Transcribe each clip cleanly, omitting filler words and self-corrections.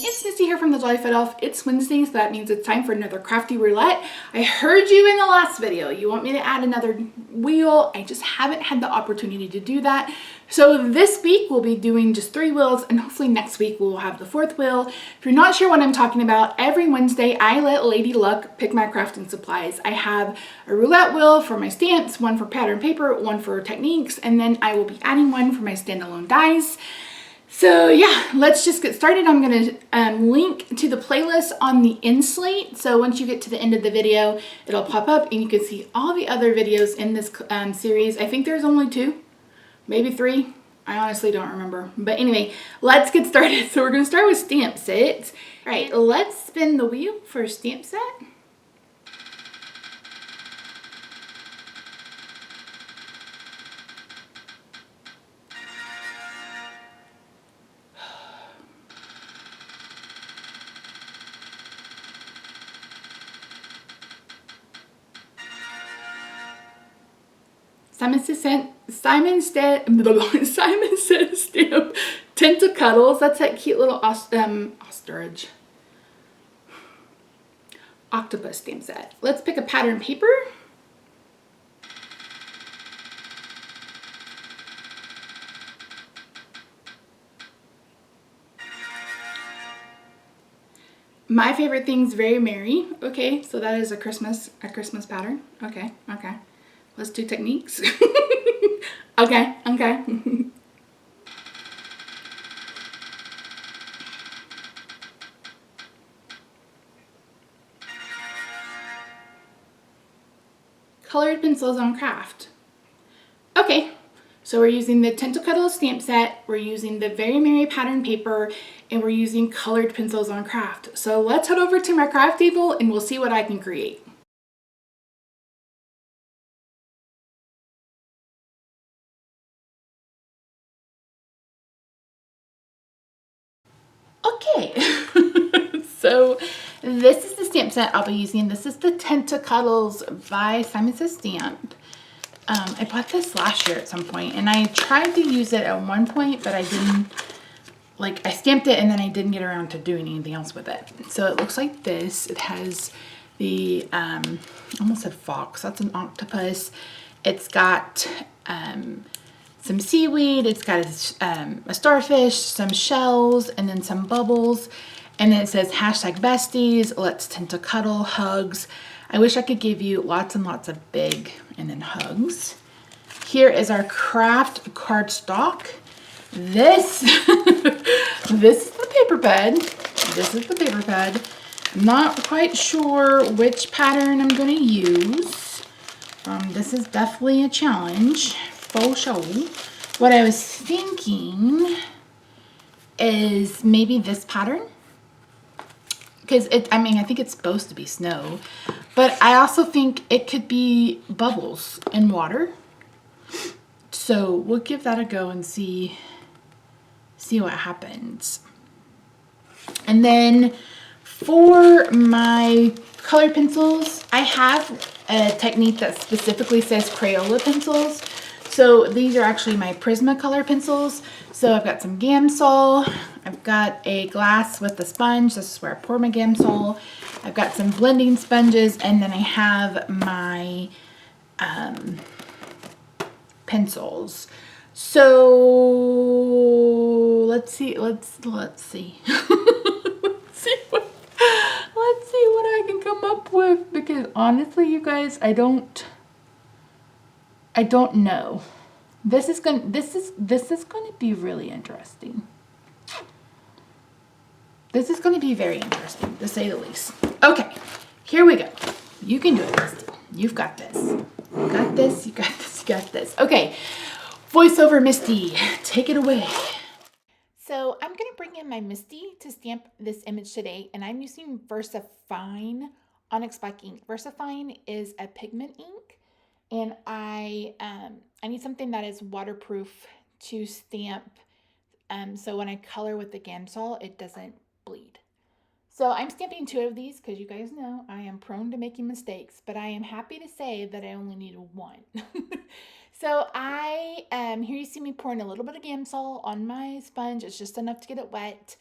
it's Misty here from the Jolly Fat Elf. It's Wednesday, so that means it's time for another Crafty Roulette. I heard you in the last video. You want me to add another wheel. I just haven't had the opportunity to do that. So this week we'll be doing just 3 wheels, and hopefully next week we'll have the 4th wheel. If you're not sure what I'm talking about, every Wednesday I let Lady Luck pick my crafting supplies. I have a roulette wheel for my stamps, one for pattern paper, one for techniques, and then I will be adding one for my standalone dies. So yeah, let's just get started. I'm going to link to the playlist on the end slate. So once you get to the end of the video, it'll pop up and you can see all the other videos in this series. I think there's only 2, maybe 3. I honestly don't remember. But anyway, let's get started. So we're going to start with stamp sets. All right, let's spin the wheel for a stamp set. Simon Says stamp Tentacles. That's that cute little ostrich. Octopus stamp set. Let's pick a pattern paper. My favorite thing's Very Merry. Okay, so that is a Christmas pattern. Okay. Let's do techniques. Okay. Colored pencils on craft. Okay, so we're using the Tentacles stamp set, we're using the Very Merry pattern paper, and we're using colored pencils on craft. So let's head over to my craft table and we'll see what I can create. Okay, so this is the stamp set I'll be using. This is the Tentacles by Simon Says Stamp. I bought this last year at some point, and I tried to use it at one point, but I didn't, like, I stamped it and then I didn't get around to doing anything else with it. So it looks like this. It has the, I almost said fox, that's an octopus. It's got some seaweed, it's got a starfish, some shells, and then some bubbles. And then it says #besties, let's tentacuddle, hugs. I wish I could give you lots and lots of big and then hugs. Here is our craft cardstock. This, this is the paper pad. This is the paper pad. I'm not quite sure which pattern I'm going to use. This is definitely a challenge. For sure. What I was thinking is maybe this pattern, because I think it's supposed to be snow, but I also think it could be bubbles and water. So we'll give that a go and see what happens. And then for my colored pencils, I have a technique that specifically says Crayola pencils. So these are actually my Prismacolor pencils. So I've got some Gamsol. I've got a glass with a sponge. This is where I pour my Gamsol. I've got some blending sponges, and then I have my pencils. So let's see. Let's see. Let's see what I can come up with, because honestly, you guys, I don't know. This is going to be really interesting. This is going to be very interesting, to say the least. Okay, here we go. You can do it, Misty. You've got this. You got this. You got this. You got this. Okay, voiceover Misty, take it away. So I'm going to bring in my Misty to stamp this image today, and I'm using VersaFine Onyx Black ink. VersaFine is a pigment ink, and I need something that is waterproof to stamp, so when I color with the Gamsol, it doesn't bleed. So I'm stamping 2 of these because you guys know I am prone to making mistakes, but I am happy to say that I only need 1. So here you see me pouring a little bit of Gamsol on my sponge. It's just enough to get it wet.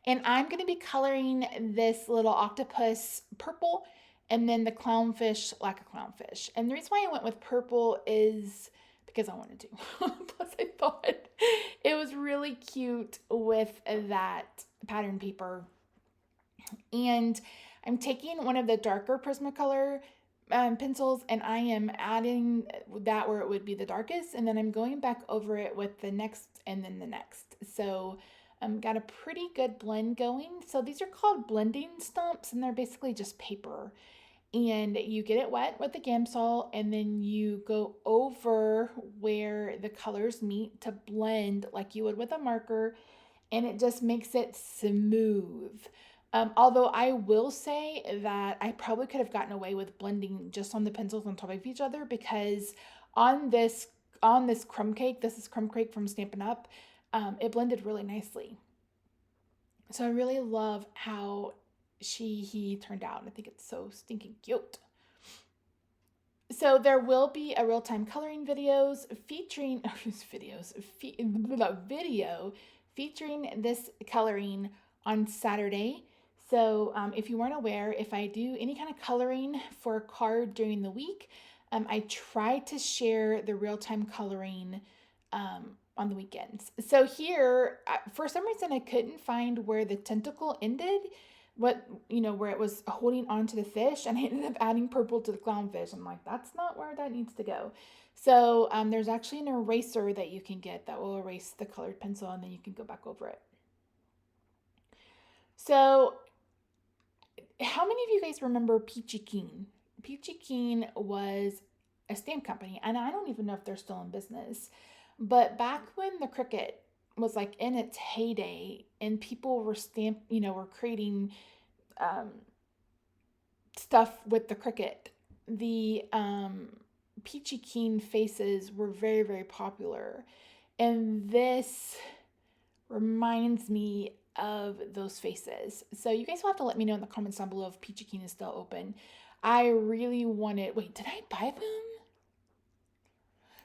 And I'm going to be coloring this little octopus purple and then the clownfish like a clownfish. And the reason why I went with purple is because I wanted to. Plus I thought it was really cute with that pattern paper. And I'm taking one of the darker Prismacolor pencils and I am adding that where it would be the darkest, and then I'm going back over it with the next and then the next. So got a pretty good blend going. So these are called blending stumps and they're basically just paper. And you get it wet with the Gamsol and then you go over where the colors meet to blend like you would with a marker, and it just makes it smooth. Although I will say that I probably could have gotten away with blending just on the pencils on top of each other, because on this crumb cake, this is crumb cake from Stampin' Up, it blended really nicely. So I really love how he turned out, and I think it's so stinking cute. So there will be a real-time coloring video featuring this coloring on Saturday. So if you weren't aware, if I do any kind of coloring for a card during the week, I try to share the real-time coloring on the weekends. So here, for some reason, I couldn't find where the tentacle ended, where it was holding onto the fish, and I ended up adding purple to the clownfish. I'm like, that's not where that needs to go. So there's actually an eraser that you can get that will erase the colored pencil, and then you can go back over it. So how many of you guys remember Peachy Keen? Peachy Keen was a stamp company, and I don't even know if they're still in business. But back when the Cricut was like in its heyday and people were were creating stuff with the Cricut, the Peachy Keen faces were very, very popular. And this reminds me of those faces. So you guys will have to let me know in the comments down below if Peachy Keen is still open. I really wanted, wait, did I buy them?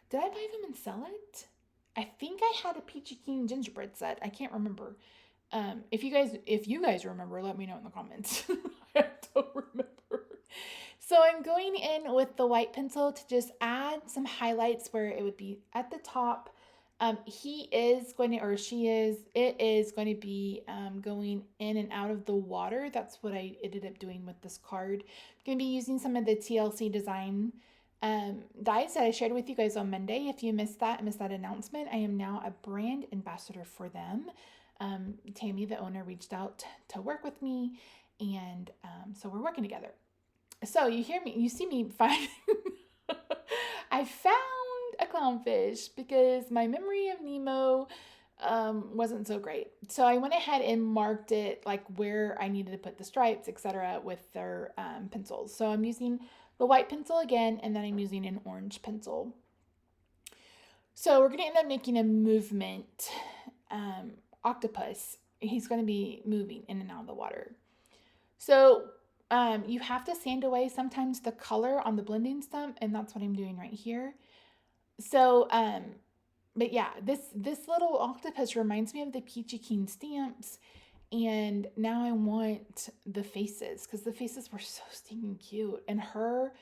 Did I buy them and sell it? I think I had a Peachy Keen gingerbread set. I can't remember. If you guys remember, let me know in the comments. I don't remember. So I'm going in with the white pencil to just add some highlights where it would be at the top. It is going to be going in and out of the water. That's what I ended up doing with this card. I'm going to be using some of the TLC design dies that I shared with you guys on Monday. If you missed that announcement, I am now a brand ambassador for them. Tammy, the owner, reached out to work with me, and so we're working together. So you see me find I found a clownfish because my memory of Nemo wasn't so great. So I went ahead and marked it like where I needed to put the stripes, etc., with their pencils. So I'm using the white pencil again, and then I'm using an orange pencil. So we're going to end up making a movement octopus. He's going to be moving in and out of the water. So you have to sand away sometimes the color on the blending stump, and that's what I'm doing right here. So, but yeah, this little octopus reminds me of the Peachy Keen stamps, and now I want the faces because the faces were so stinking cute, and her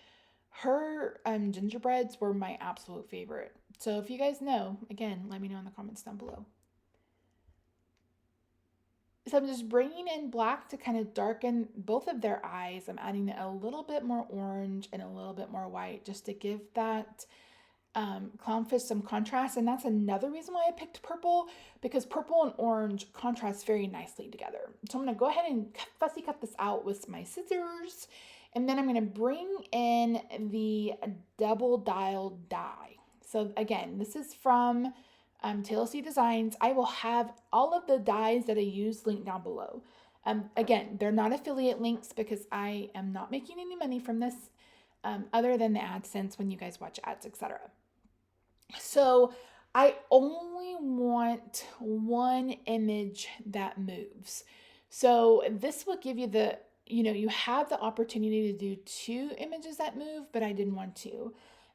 gingerbreads were my absolute favorite. So if you guys know, again, let me know in the comments down below. So I'm just bringing in black to kind of darken both of their eyes. I'm adding a little bit more orange and a little bit more white just to give that clownfish some contrast. And that's another reason why I picked purple, because purple and orange contrast very nicely together. So I'm going to go ahead and fussy cut this out with my scissors. And then I'm going to bring in the double dial die. So again, this is from TLC Designs. I will have all of the dies that I use linked down below. Again, they're not affiliate links because I am not making any money from this other than the AdSense when you guys watch ads, etc. So I only want one image that moves. So this will give you you have the opportunity to do 2 images that move, but I didn't want to.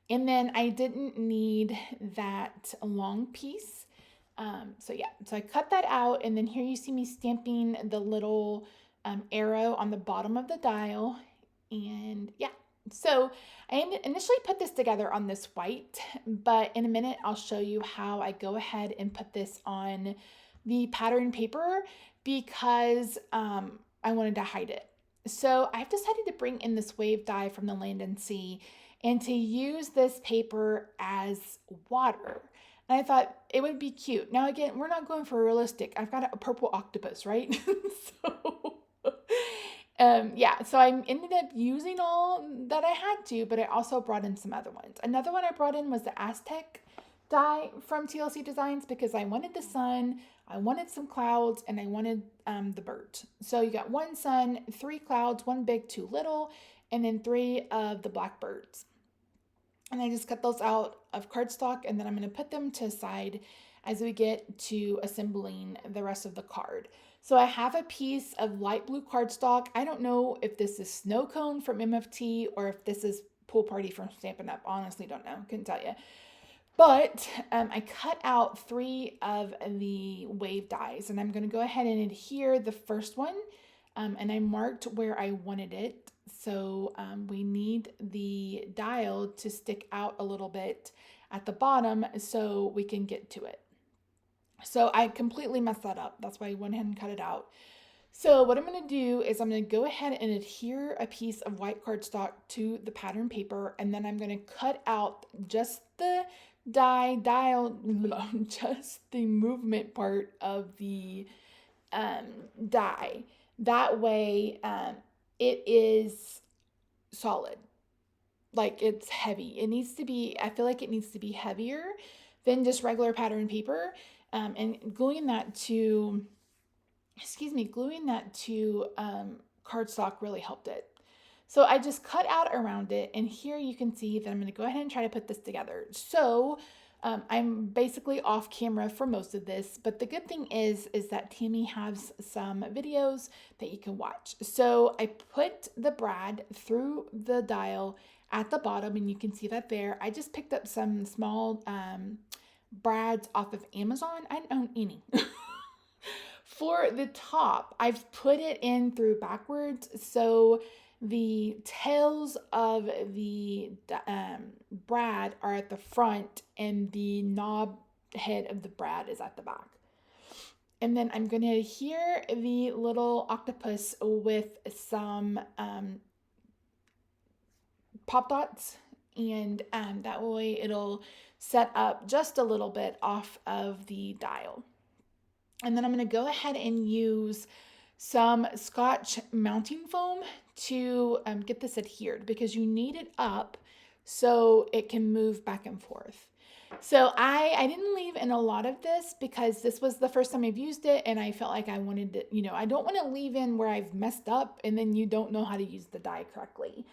And then I didn't need that long piece. So yeah, so I cut that out, and then here you see me stamping the little arrow on the bottom of the dial. And yeah, so I initially put this together on this white, but in a minute I'll show you how I go ahead and put this on the pattern paper because I wanted to hide it. So I've decided to bring in this wave die from the Land and Sea and to use this paper as water. And I thought it would be cute. Now again, we're not going for realistic. I've got a purple octopus, right? So yeah, so I ended up using all that I had to, but I also brought in some other ones. Another one I brought in was the Aztec die from TLC Designs because I wanted the sun, I wanted some clouds, and I wanted the birds. So you got one sun, 3 clouds, 1 big, 2 little, and then 3 of the black birds. And I just cut those out of cardstock, and then I'm going to put them to the side as we get to assembling the rest of the card. So I have a piece of light blue cardstock. I don't know if this is Snow Cone from MFT or if this is Pool Party from Stampin' Up. Honestly, don't know. Couldn't tell you. But I cut out 3 of the wave dies, and I'm going to go ahead and adhere the first one, and I marked where I wanted it. So we need the dial to stick out a little bit at the bottom so we can get to it. So I completely messed that up. That's why I went ahead and cut it out. So what I'm going to do is I'm going to go ahead and adhere a piece of white cardstock to the pattern paper, and then I'm going to cut out just the dial, just the movement part of the die. That way it is solid. Like it's heavy. It needs to be, I feel like it needs to be heavier than just regular pattern paper. And gluing that to cardstock really helped it. So I just cut out around it, and here you can see that I'm going to go ahead and try to put this together. So I'm basically off camera for most of this, but the good thing is that Tammy has some videos that you can watch. So I put the brad through the dial at the bottom, and you can see that there. I just picked up some small brads off of Amazon. I don't own any. For the top, I've put it in through backwards, so the tails of the brad are at the front and the knob head of the brad is at the back. And then I'm going to adhere the little octopus with some pop dots, and that way it'll set up just a little bit off of the dial. And then I'm going to go ahead and use some Scotch mounting foam to get this adhered because you need it up so it can move back and forth. So I didn't leave in a lot of this because this was the first time I've used it, and I felt like I wanted to, I don't want to leave in where I've messed up and then you don't know how to use the die correctly.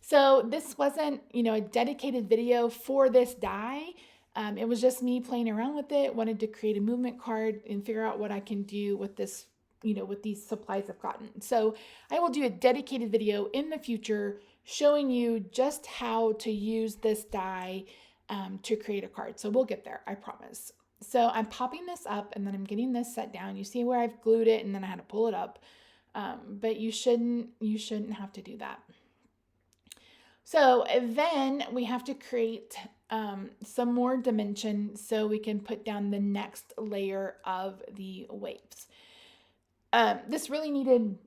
So this wasn't, a dedicated video for this die. It was just me playing around with it, wanted to create a movement card and figure out what I can do with this, with these supplies I've gotten. So I will do a dedicated video in the future showing you just how to use this die to create a card. So we'll get there, I promise. So I'm popping this up and then I'm getting this set down. You see where I've glued it and then I had to pull it up. But you shouldn't have to do that. So then we have to create some more dimension so we can put down the next layer of the waves. This really needed,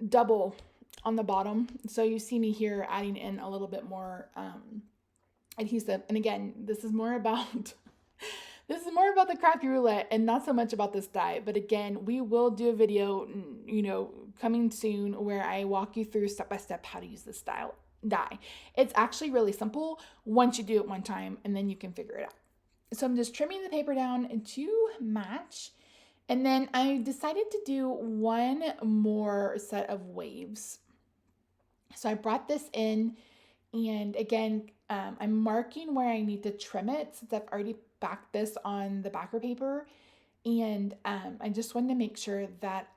double on the bottom. So you see me here adding in a little bit more adhesive. And again, this is more about the Crafty Roulette and not so much about this die. But again, we will do a video, coming soon where I walk you through step by step how to use this die. It's actually really simple once you do it one time and then you can figure it out. So I'm just trimming the paper down to match. And then I decided to do one more set of waves. So I brought this in, and again, I'm marking where I need to trim it since I've already backed this on the backer paper. and I just wanted to make sure that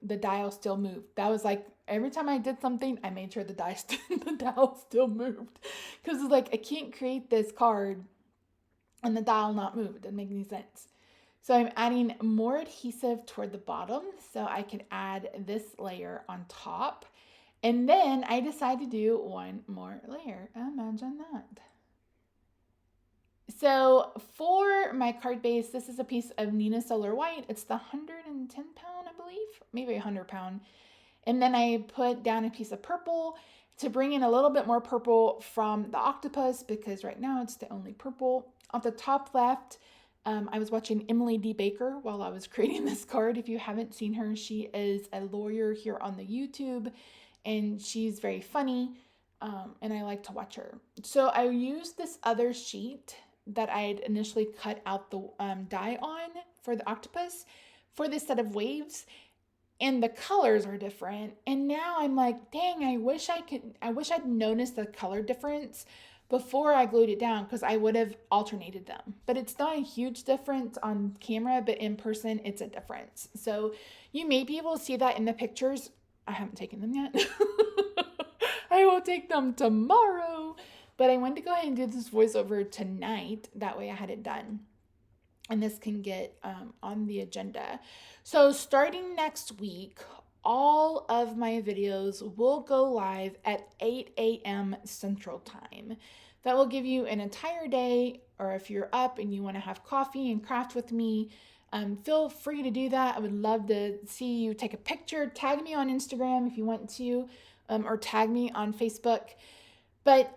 the dial still moved. That was like every time I did something, I made sure the dial still moved, because it's like I can't create this card and the dial not move. It doesn't make any sense. So I'm adding more adhesive toward the bottom so I can add this layer on top. And then I decided to do one more layer. Imagine that. So for my card base, this is a piece of Nina Solar White. It's the 110 pound, I believe, maybe 100 pound. And then I put down a piece of purple to bring in a little bit more purple from the octopus, because right now it's the only purple. On the top left, I was watching Emily D. Baker while I was creating this card. If you haven't seen her, she is a lawyer here on the YouTube, and she's very funny, and I like to watch her. So I used this other sheet that I had initially cut out the die on for the octopus for this set of waves, and the colors are different. And now I'm like, dang, I wish I'd noticed the color difference before I glued it down, because I would have alternated them. But it's not a huge difference on camera, but in person it's a difference. So you may be able to see that in the pictures. I haven't taken them yet. I will take them tomorrow. But I wanted to go ahead and do this voiceover tonight. That way I had it done. And this can get on the agenda. So starting next week, all of my videos will go live at 8 a.m. Central Time. That will give you an entire day, or if you're up and you want to have coffee and craft with me, feel free to do that. I would love to see you take a picture. Tag me on Instagram if you want to, or tag me on Facebook. But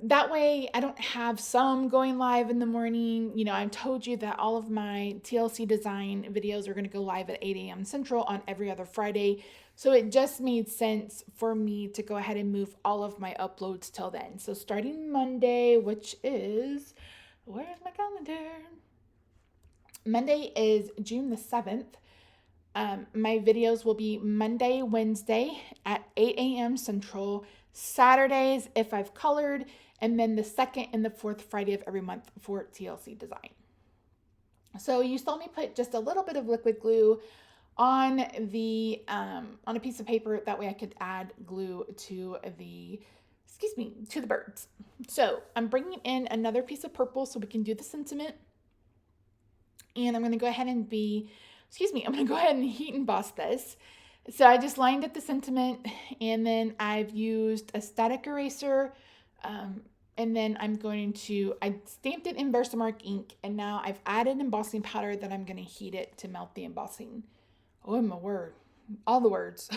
that way I don't have some going live in the morning. You know, I've told you that all of my TLC design videos are going to go live at 8 a.m. Central on every other Friday. So it just made sense for me to go ahead and move all of my uploads till then. So starting Monday, which is, where's my calendar? Monday is June the 7th. My videos will be Monday, Wednesday at 8 a.m. Central, Saturdays if I've colored, and then the second and the fourth Friday of every month for TLC design. So you saw me put just a little bit of liquid glue on the on a piece of paper. That way I could add glue to the birds. So I'm bringing in another piece of purple so we can do the sentiment. And I'm going to go ahead and heat emboss this. So I just lined up the sentiment, and then I've used a static eraser, and then I stamped it in Versamark ink, and now I've added embossing powder that I'm going to heat it to melt the embossing. Oh my word, all the words.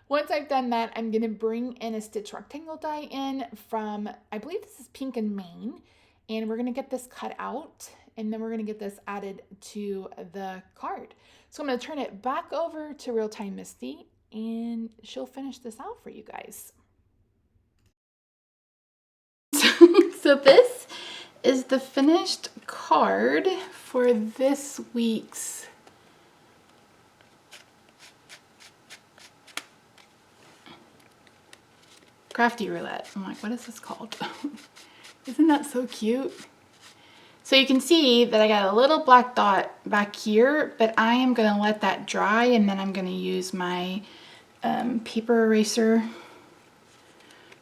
Once I've done that, I'm going to bring in a stitch rectangle die in from, I believe this is Pink and Maine, and we're going to get this cut out, and then we're going to get this added to the card. So I'm going to turn it back over to Real Time Misty, and she'll finish this out for you guys. So this is the finished card for this week's Crafty Roulette. I'm like, what is this called? Isn't that so cute? So you can see that I got a little black dot back here, but I am going to let that dry, and then I'm going to use my paper eraser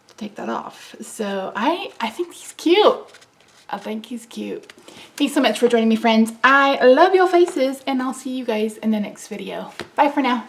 to take that off. So I think he's cute. I think he's cute. Thanks so much for joining me, friends. I love your faces, and I'll see you guys in the next video. Bye for now.